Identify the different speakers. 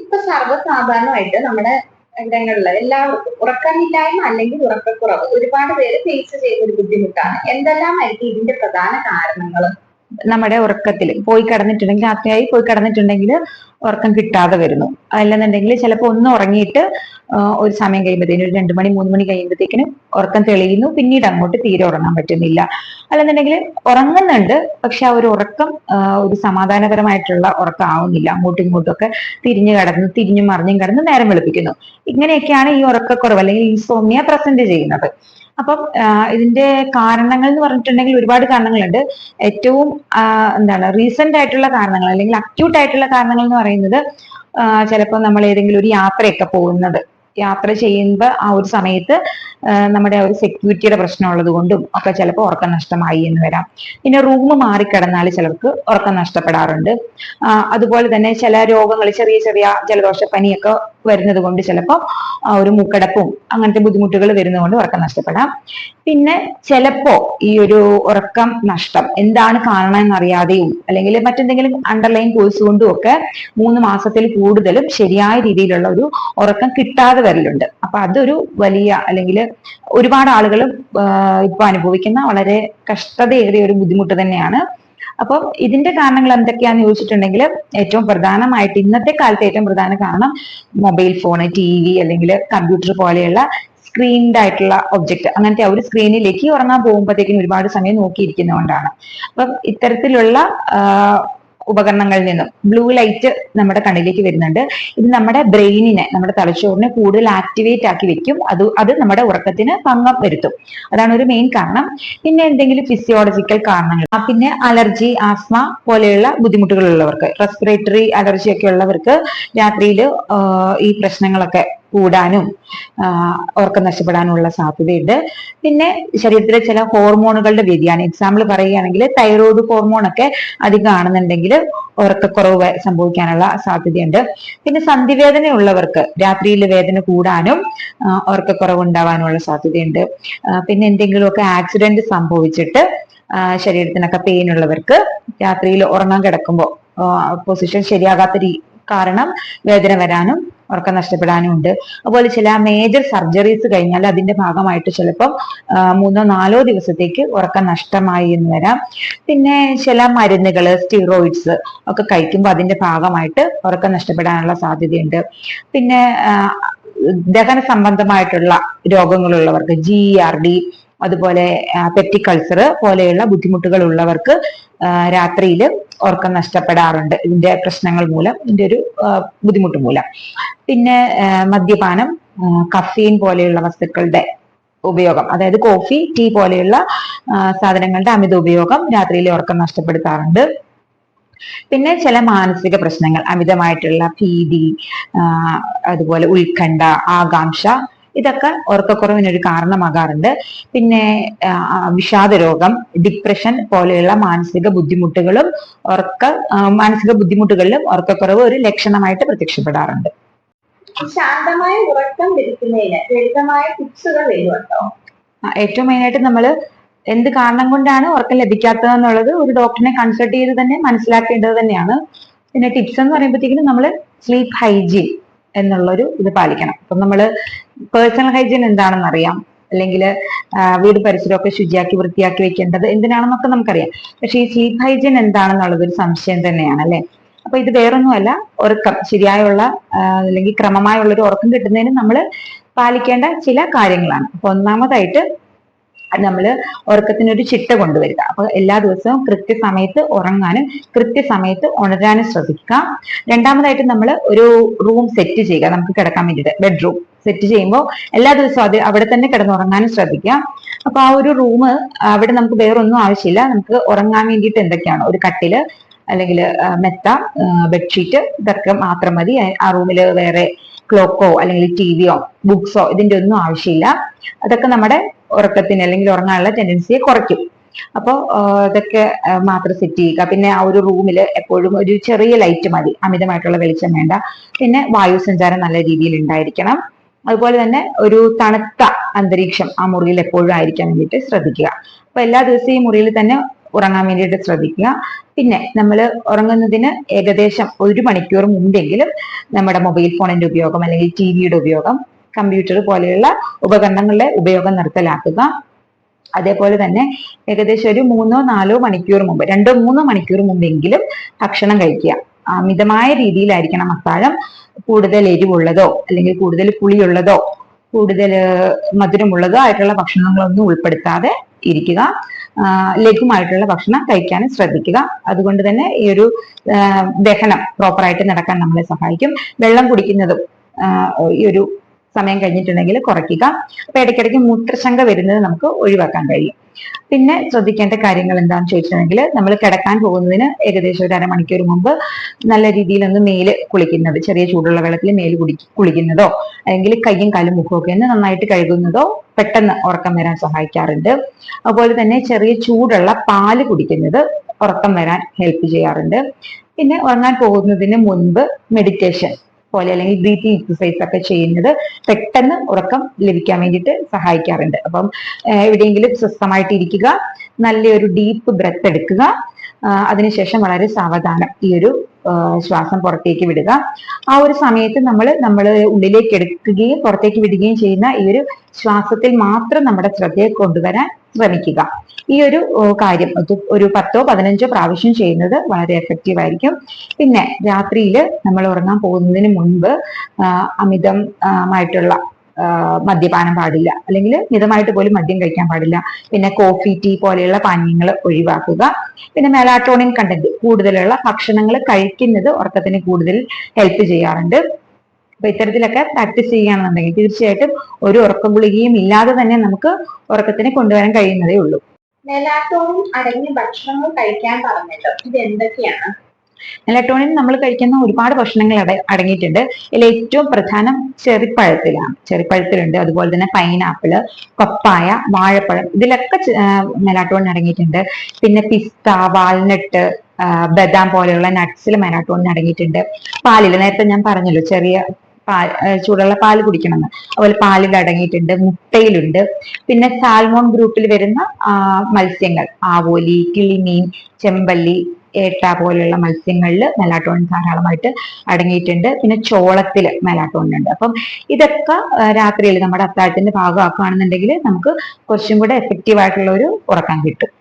Speaker 1: ഇപ്പൊ സർവ്വസാധാരണമായിട്ട് നമ്മുടെ ഇടങ്ങളിൽ എല്ലാവർക്കും ഉറക്കമില്ലായ്മ അല്ലെങ്കിൽ ഉറക്കക്കുറവ് ഒരുപാട് പേര് ഫേസ് ചെയ്യുന്ന ഒരു ബുദ്ധിമുട്ടാണ്. എന്തെല്ലാമായിരിക്കും ഇതിന്റെ പ്രധാന കാരണങ്ങൾ?
Speaker 2: നമ്മുടെ ഉറക്കത്തിൽ പോയി കിടന്നിട്ടുണ്ടെങ്കിൽ, രാത്രിയായി പോയി കിടന്നിട്ടുണ്ടെങ്കിൽ ഉറക്കം കിട്ടാതെ വരുന്നു. അല്ലെന്നുണ്ടെങ്കിൽ ചിലപ്പോൾ ഒന്ന് ഉറങ്ങിയിട്ട് ഒരു സമയം കഴിയുമ്പോഴത്തേനും, ഒരു 2 മണി 3 മണി കഴിയുമ്പോഴത്തേക്കിനും ഉറക്കം തെളിയുന്നു, പിന്നീട് അങ്ങോട്ട് തീരെ ഉറങ്ങാൻ പറ്റുന്നില്ല. അല്ലെന്നുണ്ടെങ്കിൽ ഉറങ്ങുന്നുണ്ട്, പക്ഷെ ആ ഒരു ഉറക്കം ഒരു സമാധാനപരമായിട്ടുള്ള ഉറക്കം ആവുന്നില്ല. അങ്ങോട്ടും ഇങ്ങോട്ടും ഒക്കെ തിരിഞ്ഞു കിടന്ന്, തിരിഞ്ഞും മറിഞ്ഞും കിടന്ന് നേരം വെളുപ്പിക്കുന്നു. ഇങ്ങനെയൊക്കെയാണ് ഈ ഉറക്കക്കുറവ് അല്ലെങ്കിൽ ഇൻസോംനിയ പ്രസന്റ് ചെയ്യുന്നത്. അപ്പം ഇതിന്റെ കാരണങ്ങൾ എന്ന് പറഞ്ഞിട്ടുണ്ടെങ്കിൽ ഒരുപാട് കാരണങ്ങളുണ്ട്. ഏറ്റവും എന്താണ് റീസെന്റ് ആയിട്ടുള്ള കാരണങ്ങൾ അല്ലെങ്കിൽ അക്യൂട്ട് ആയിട്ടുള്ള കാരണങ്ങൾ എന്ന് പറയുന്നത്, ചിലപ്പോൾ നമ്മൾ ഏതെങ്കിലും ഒരു യാത്രയൊക്കെ പോകുന്നത്, യാത്ര ചെയ്യുമ്പോൾ ആ ഒരു സമയത്ത് നമ്മുടെ ആ ഒരു സെക്യൂരിറ്റിയുടെ പ്രശ്നം ഉള്ളത് കൊണ്ടും ഒക്കെ ചിലപ്പോൾ ഉറക്കം നഷ്ടമായി എന്ന് വരാം. പിന്നെ റൂം മാറിക്കിടന്നാൽ ചിലർക്ക് ഉറക്കം നഷ്ടപ്പെടാറുണ്ട്. അതുപോലെ തന്നെ ചില രോഗങ്ങൾ, ചെറിയ ചെറിയ ജലദോഷപ്പനിയൊക്കെ വരുന്നത് കൊണ്ട് ചിലപ്പോൾ ഒരു മൂക്കടപ്പും അങ്ങനത്തെ ബുദ്ധിമുട്ടുകൾ വരുന്നതുകൊണ്ട് ഉറക്കം നഷ്ടപ്പെടാം. പിന്നെ ചിലപ്പോ ഈ ഒരു ഉറക്കം നഷ്ടം എന്താണ് കാരണം എന്നറിയാതെയും അല്ലെങ്കിൽ മറ്റെന്തെങ്കിലും അണ്ടർലൈൻ കോഴ്സ് കൊണ്ടും ഒക്കെ 3 മാസത്തിൽ കൂടുതലും ശരിയായ രീതിയിലുള്ള ഒരു ഉറക്കം കിട്ടാതെ വരലുണ്ട്. അപ്പൊ അതൊരു വലിയ അല്ലെങ്കിൽ ഒരുപാട് ആളുകൾ ഇപ്പൊ അനുഭവിക്കുന്ന വളരെ കഷ്ടതയേറിയ ഒരു ബുദ്ധിമുട്ട് തന്നെയാണ്. അപ്പം ഇതിന്റെ കാരണങ്ങൾ എന്തൊക്കെയാന്ന് ചോദിച്ചിട്ടുണ്ടെങ്കിൽ, ഏറ്റവും പ്രധാനമായിട്ട് ഇന്നത്തെ കാലത്ത് ഏറ്റവും പ്രധാന കാരണം മൊബൈൽ ഫോണ്, TV അല്ലെങ്കിൽ കമ്പ്യൂട്ടർ പോലെയുള്ള സ്ക്രീൻഡ് ആയിട്ടുള്ള ഒബ്ജക്റ്റ്, അങ്ങനത്തെ ഒരു സ്ക്രീനിലേക്ക് ഉറങ്ങാൻ പോകുമ്പോഴത്തേക്കും ഒരുപാട് സമയം നോക്കിയിരിക്കുന്നതുകൊണ്ടാണ്. അപ്പം ഇത്തരത്തിലുള്ള ഉപകരണങ്ങളിൽ നിന്നും ബ്ലൂ ലൈറ്റ് നമ്മുടെ കണ്ണിലേക്ക് വരുന്നുണ്ട്. ഇത് നമ്മുടെ ബ്രെയിനിനെ, നമ്മുടെ തലച്ചോറിനെ കൂടുതൽ ആക്ടിവേറ്റ് ആക്കി വെക്കും. അത് നമ്മുടെ ഉറക്കത്തിന് ഭംഗം വരുത്തും. അതാണ് ഒരു മെയിൻ കാരണം. പിന്നെ എന്തെങ്കിലും ഫിസിയോളജിക്കൽ കാരണങ്ങൾ, പിന്നെ അലർജി, ആസ്മ പോലെയുള്ള ബുദ്ധിമുട്ടുകൾ ഉള്ളവർക്ക്, റെസ്പിറേറ്ററി അലർജി ഒക്കെ ഉള്ളവർക്ക് രാത്രിയിൽ ഈ പ്രശ്നങ്ങളൊക്കെ കൂടാനും ഉറക്കം നഷ്ടപ്പെടാനുള്ള സാധ്യതയുണ്ട്. പിന്നെ ശരീരത്തിലെ ചില ഹോർമോണുകളുടെ വ്യതിയാനം, എക്സാമ്പിൾ പറയുകയാണെങ്കിൽ തൈറോയ്ഡ് ഹോർമോൺ ഒക്കെ അധികമാണെന്നുണ്ടെങ്കിൽ ഉറക്കക്കുറവ് സംഭവിക്കാനുള്ള സാധ്യതയുണ്ട്. പിന്നെ സന്ധിവേദന ഉള്ളവർക്ക് രാത്രിയിൽ വേദന കൂടാനും ഉറക്കക്കുറവ് ഉണ്ടാവാനുള്ള സാധ്യതയുണ്ട്. പിന്നെ എന്തെങ്കിലുമൊക്കെ ആക്സിഡന്റ് സംഭവിച്ചിട്ട് ശരീരത്തിനൊക്കെ പെയിൻ ഉള്ളവർക്ക് രാത്രിയിൽ ഉറങ്ങാൻ കിടക്കുമ്പോൾ പൊസിഷൻ ശരിയാകാത്ത കാരണം വേദന വരാനും ഉറക്കം നഷ്ടപ്പെടാനും ഉണ്ട്. അതുപോലെ ചില മേജർ സർജറീസ് കഴിഞ്ഞാൽ അതിന്റെ ഭാഗമായിട്ട് ചിലപ്പം 3 4 ദിവസത്തേക്ക് ഉറക്കം നഷ്ടമായി എന്ന് വരാം. പിന്നെ ചില മരുന്നുകൾ, സ്റ്റീറോയിഡ്സ് ഒക്കെ കഴിക്കുമ്പോൾ അതിന്റെ ഭാഗമായിട്ട് ഉറക്കം നഷ്ടപ്പെടാനുള്ള സാധ്യതയുണ്ട്. പിന്നെ ദഹന സംബന്ധമായിട്ടുള്ള രോഗങ്ങളുള്ളവർക്ക്, GERD, അതുപോലെ പെപ്റ്റിക് അൾസർ പോലെയുള്ള ബുദ്ധിമുട്ടുകൾ ഉള്ളവർക്ക് രാത്രിയിൽ ഉറക്കം നഷ്ടപ്പെടാറുണ്ട്, ഇതിന്റെ പ്രശ്നങ്ങൾ മൂലം, ഇതിന്റെ ഒരു ബുദ്ധിമുട്ട് മൂലം. പിന്നെ മദ്യപാനം, കഫീൻ പോലെയുള്ള വസ്തുക്കളുടെ ഉപയോഗം, അതായത് കോഫി, ടീ പോലെയുള്ള സാധനങ്ങളുടെ അമിത ഉപയോഗം രാത്രിയിലെ ഉറക്കം നഷ്ടപ്പെടുത്താറുണ്ട്. പിന്നെ ചില മാനസിക പ്രശ്നങ്ങൾ, അമിതമായിട്ടുള്ള ഭീതി, അതുപോലെ ഉത്കണ്ഠ, ആകാംക്ഷ, ഇതൊക്കെ ഉറക്കക്കുറവിനൊരു കാരണമാകാറുണ്ട്. പിന്നെ വിഷാദ രോഗം, ഡിപ്രഷൻ പോലെയുള്ള മാനസിക ബുദ്ധിമുട്ടുകളിലും ഉറക്കക്കുറവ് ഒരു ലക്ഷണമായിട്ട് പ്രത്യക്ഷപ്പെടാറുണ്ട്.
Speaker 1: ശാന്തമായ ഉറക്കം ലഭിക്കുന്നതിന് ലളിതമായ ടിപ്സുകൾ വരുന്നുണ്ടോ?
Speaker 2: ഏറ്റവും മെയിനായിട്ട് നമ്മൾ എന്ത് കാരണം കൊണ്ടാണ് ഉറക്കം ലഭിക്കാത്തത് എന്നുള്ളത് ഒരു ഡോക്ടറിനെ കൺസൾട്ട് ചെയ്ത് തന്നെ മനസ്സിലാക്കേണ്ടത് തന്നെയാണ്. പിന്നെ ടിപ്സ് എന്ന് പറയുമ്പോഴത്തേക്കും നമ്മൾ സ്ലീപ്പ് ഹൈജീൻ എന്നുള്ളൊരു ഇത് പാലിക്കണം. അപ്പം നമ്മൾ പേഴ്സണൽ ഹൈജീൻ എന്താണെന്ന് അറിയാം, അല്ലെങ്കിൽ വീട് പരിസരമൊക്കെ ശുചിയാക്കി വൃത്തിയാക്കി വെക്കേണ്ടത് എന്തിനാണെന്നൊക്കെ നമുക്കറിയാം. പക്ഷെ ഈ സ്ലീപ്പ് ഹൈജീൻ എന്താണെന്നുള്ളത് ഒരു സംശയം തന്നെയാണ്, അല്ലെ? അപ്പൊ ഇത് വേറൊന്നുമല്ല, ഉറക്കം ശരിയായുള്ള അല്ലെങ്കിൽ ക്രമമായുള്ള ഒരു ഉറക്കം കിട്ടുന്നതിന് നമ്മൾ പാലിക്കേണ്ട ചില കാര്യങ്ങളാണ്. അപ്പൊ ഒന്നാമതായിട്ട് നമ്മൾ ഉറക്കത്തിനൊരു ചിട്ട കൊണ്ടുവരിക. അപ്പൊ എല്ലാ ദിവസവും കൃത്യസമയത്ത് ഉറങ്ങാനും കൃത്യസമയത്ത് ഉണരാനും ശ്രദ്ധിക്കുക. രണ്ടാമതായിട്ട് നമ്മൾ ഒരു റൂം സെറ്റ് ചെയ്യുക, നമുക്ക് കിടക്കാൻ വേണ്ടിയിട്ട് ബെഡ്റൂം സെറ്റ് ചെയ്യുമ്പോൾ എല്ലാ ദിവസവും അത് അവിടെ തന്നെ കിടന്നുറങ്ങാനും ശ്രദ്ധിക്കുക. അപ്പൊ ആ ഒരു റൂം, അവിടെ നമുക്ക് വേറൊന്നും ആവശ്യമില്ല. നമുക്ക് ഉറങ്ങാൻ വേണ്ടിയിട്ട് എന്തൊക്കെയാണോ, ഒരു കട്ടില് അല്ലെങ്കിൽ മെത്ത, ബെഡ്ഷീറ്റ്, ഇതൊക്കെ മാത്രം മതി. ആ റൂമിൽ വേറെ ക്ലോക്കോ അല്ലെങ്കിൽ TVയോ ബുക്സോ ഇതിന്റെ ഒന്നും ആവശ്യമില്ല. അതൊക്കെ നമ്മുടെ ഉറക്കത്തിന് അല്ലെങ്കിൽ ഉറങ്ങാനുള്ള ടെൻഡൻസിയെ കുറയ്ക്കും. അപ്പോൾ ഇതൊക്കെ മാത്രം സെറ്റ് ചെയ്യുക. പിന്നെ ആ ഒരു റൂമിൽ എപ്പോഴും ഒരു ചെറിയ ലൈറ്റ് മതി, അമിതമായിട്ടുള്ള വെളിച്ചം വേണ്ട. പിന്നെ വായു സഞ്ചാരം നല്ല രീതിയിൽ ഉണ്ടായിരിക്കണം. അതുപോലെ തന്നെ ഒരു തണുത്ത അന്തരീക്ഷം ആ മുറിയിൽ എപ്പോഴും ആയിരിക്കാൻ വേണ്ടിയിട്ട് ശ്രദ്ധിക്കുക. അപ്പൊ എല്ലാ ദിവസവും ഈ മുറിയിൽ തന്നെ ഉറങ്ങാൻ വേണ്ടിയിട്ട് ശ്രദ്ധിക്കുക. പിന്നെ നമ്മൾ ഉറങ്ങുന്നതിന് ഏകദേശം 1 മണിക്കൂർ മുമ്പെങ്കിലും നമ്മുടെ മൊബൈൽ ഫോണിന്റെ ഉപയോഗം അല്ലെങ്കിൽ ടിവിയുടെ ഉപയോഗം, കമ്പ്യൂട്ടർ പോലെയുള്ള ഉപകരണങ്ങളുടെ ഉപയോഗം നിർത്തലാക്കുക. അതേപോലെ തന്നെ ഏകദേശം ഒരു 3-4 മണിക്കൂർ മുമ്പ്, 2-3 മണിക്കൂർ മുമ്പെങ്കിലും ഭക്ഷണം കഴിക്കുക. മിതമായ രീതിയിലായിരിക്കണം അത്താഴം. കൂടുതൽ എരിവുള്ളതോ അല്ലെങ്കിൽ കൂടുതൽ പുളിയുള്ളതോ കൂടുതൽ മധുരമുള്ളതോ ആയിട്ടുള്ള ഭക്ഷണങ്ങളൊന്നും ഉൾപ്പെടുത്താതെ ഇരിക്കുക. ലഘുവായിട്ടുള്ള ഭക്ഷണം കഴിക്കാൻ ശ്രദ്ധിക്കുക. അതുകൊണ്ട് തന്നെ ഈ ഒരു ദഹനം പ്രോപ്പറായിട്ട് നടക്കാൻ നമ്മളെ സഹായിക്കും. വെള്ളം കുടിക്കുന്നതും ഈ ഒരു സമയം കഴിഞ്ഞിട്ടുണ്ടെങ്കിൽ കുറയ്ക്കുക. അപ്പൊ ഇടയ്ക്കിടയ്ക്ക് മൂത്രശങ്ക വരുന്നത് നമുക്ക് ഒഴിവാക്കാൻ കഴിയും. പിന്നെ ശ്രദ്ധിക്കേണ്ട കാര്യങ്ങൾ എന്താണെന്ന് ചോദിച്ചിട്ടുണ്ടെങ്കിൽ, നമ്മൾ കിടക്കാൻ പോകുന്നതിന് ഏകദേശം ഒരു അരമണിക്കൂർ മുമ്പ് നല്ല രീതിയിൽ ഒന്ന് മേല് കുളിക്കുന്നത്, ചെറിയ ചൂടുള്ള വെള്ളത്തിൽ മേല് കുളിക്കുന്നതോ അല്ലെങ്കിൽ കയ്യും കാലും മുഖമൊക്കെ ഒന്ന് നന്നായിട്ട് കഴുകുന്നതോ പെട്ടെന്ന് ഉറക്കം വരാൻ സഹായിക്കാറുണ്ട്. അതുപോലെ തന്നെ ചെറിയ ചൂടുള്ള പാല് കുടിക്കുന്നത് ഉറക്കം വരാൻ ഹെൽപ്പ് ചെയ്യാറുണ്ട്. പിന്നെ ഉറങ്ങാൻ പോകുന്നതിന് മുൻപ് മെഡിറ്റേഷൻ പോലെ അല്ലെങ്കിൽ ബ്രീത്തിങ് എക്സസൈസ് ഒക്കെ ചെയ്യുന്നത് പെട്ടെന്ന് ഉറക്കം ലഭിക്കാൻ വേണ്ടിയിട്ട് സഹായിക്കാറുണ്ട്. അപ്പം എവിടെയെങ്കിലും സ്വസ്ഥമായിട്ട് ഇരിക്കുക, നല്ലൊരു ഡീപ്പ് ബ്രെത്ത് എടുക്കുക. അതിനുശേഷം വളരെ സാവധാനം ഈ ഒരു ശ്വാസം പുറത്തേക്ക് വിടുക. ആ ഒരു സമയത്ത് നമ്മൾ ഉള്ളിലേക്ക് എടുക്കുകയും പുറത്തേക്ക് വിടുകയും ചെയ്യുന്ന ഈ ഒരു ശ്വാസത്തിൽ മാത്രം നമ്മുടെ ശ്രദ്ധയെ കൊണ്ടുവരാൻ ശ്രമിക്കുക. ഈ ഒരു കാര്യം ഒരു 10-15 പ്രാവശ്യം ചെയ്യുന്നത് വളരെ എഫക്റ്റീവ് ആയിരിക്കും. പിന്നെ രാത്രിയിൽ നമ്മൾ ഉറങ്ങാൻ പോകുന്നതിന് മുൻപ് അമിതമായിട്ടുള്ള മദ്യപാനം പാടില്ല, അല്ലെങ്കിൽ മിതമായിട്ട് പോലും മദ്യം കഴിക്കാൻ പാടില്ല. പിന്നെ കോഫി, ടീ പോലെയുള്ള പാനീയങ്ങൾ ഒഴിവാക്കുക. പിന്നെ മെലാറ്റോണിൻ കണ്ടന്റ് കൂടുതലുള്ള ഭക്ഷണങ്ങൾ കഴിക്കുന്നത് ഉറക്കത്തിന് കൂടുതൽ ഹെൽപ്പ് ചെയ്യാറുണ്ട്. അപ്പൊ ഇത്തരത്തിലൊക്കെ പ്രാക്ടീസ് ചെയ്യുകയാണെന്നുണ്ടെങ്കിൽ തീർച്ചയായിട്ടും ഒരു ഉറക്ക ഗുളികയും ഇല്ലാതെ തന്നെ നമുക്ക് ഉറക്കത്തിന് കൊണ്ടുവരാൻ കഴിയുന്നതേ ഉള്ളൂ.
Speaker 1: മെലാറ്റോണിൻ അടങ്ങിയ ഭക്ഷണങ്ങൾ കഴിക്കാൻ പറഞ്ഞല്ലോ, ഇത് എന്തൊക്കെയാണ്?
Speaker 2: മെലറ്റോണിൻ നമ്മൾ കഴിക്കുന്ന ഒരുപാട് ഭക്ഷണങ്ങൾ അടങ്ങിയിട്ടുണ്ട്. ഇതിൽ ഏറ്റവും പ്രധാനം ചെറിപ്പഴത്തിലാണ്. ചെറിപ്പഴത്തിലുണ്ട്, അതുപോലെ തന്നെ പൈനാപ്പിള്, പപ്പായ, വാഴപ്പഴം, ഇതിലൊക്കെ മെലാറ്റോണിൻ അടങ്ങിയിട്ടുണ്ട്. പിന്നെ പിസ്ത, വാൾനട്ട്, ബദാം പോലെയുള്ള നട്ട്സിൽ മെലാറ്റോണിൻ അടങ്ങിയിട്ടുണ്ട്. പാലിൽ നേരത്തെ ഞാൻ പറഞ്ഞല്ലോ ചെറിയ ചൂടുള്ള പാല് കുടിക്കണമെന്ന്, അതുപോലെ പാലിൽ അടങ്ങിയിട്ടുണ്ട്, മുട്ടയിലുണ്ട്. പിന്നെ സാൽമോൺ ഗ്രൂപ്പിൽ വരുന്ന മത്സ്യങ്ങൾ, ആവോലി, കിളിമീൻ, ചെമ്പല്ലി, ഏട്ട പോലെയുള്ള മത്സ്യങ്ങളിൽ മെലാറ്റോണിൻ ധാരാളമായിട്ട് അടങ്ങിയിട്ടുണ്ട്. പിന്നെ ചോളത്തിൽ മെലാറ്റോണിൻ ഉണ്ട്. അപ്പം ഇതൊക്കെ രാത്രിയിൽ നമ്മുടെ അത്താഴത്തിന്റെ ഭാഗമാക്കുകയാണെന്നുണ്ടെങ്കിൽ നമുക്ക് കുറച്ചും കൂടെ എഫക്റ്റീവ് ആയിട്ടുള്ള ഒരു ഉറക്കം കിട്ടും.